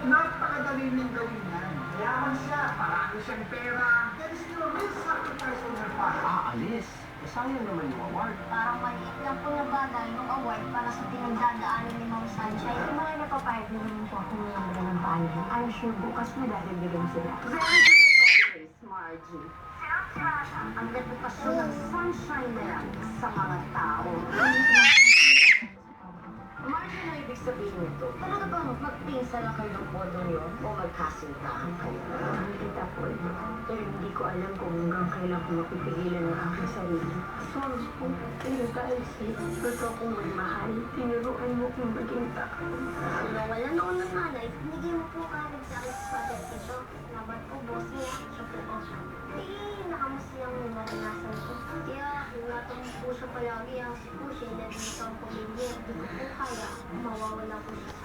Napakadali niyang gawin yan. Mayaman siya, marami siyang pera. There is no real sacrifice on her part. Alis. Sayang naman yung award. Parang maliit lang po na bagay ng award para sa pinagdadaanan ni Ma'am Sunshine. Yung mga napapayag naman po ako ng mga ng bayan. I'm sure bukas madadagdagan sila. Very good as always, Margie. Ang reputasyon ng Sunshine na yan sa mga tao. Margie, ano ibig sabihin nito? Talaga ba magpinsa lang kayo ng boto niyo o magkasintahan kayo? Nakikita po ito. Pero hindi ko alam kung hanggang kailan ko mapipigilan ang aking sarili. Sorry po, pero dahil sa ito kong may mahal, tinuruan mo kong maging tao. Nung wala noon ng nanay, binigay mo po kagad sa akin sa father ito. Nabat ko, boss niya, siya po ako. Nakamas lang yung naranasan ko. Kaya, natanong po siya palagi ang si Pusha, naging isang pamilya. Hindi ko po kaya, mawawala ko siya.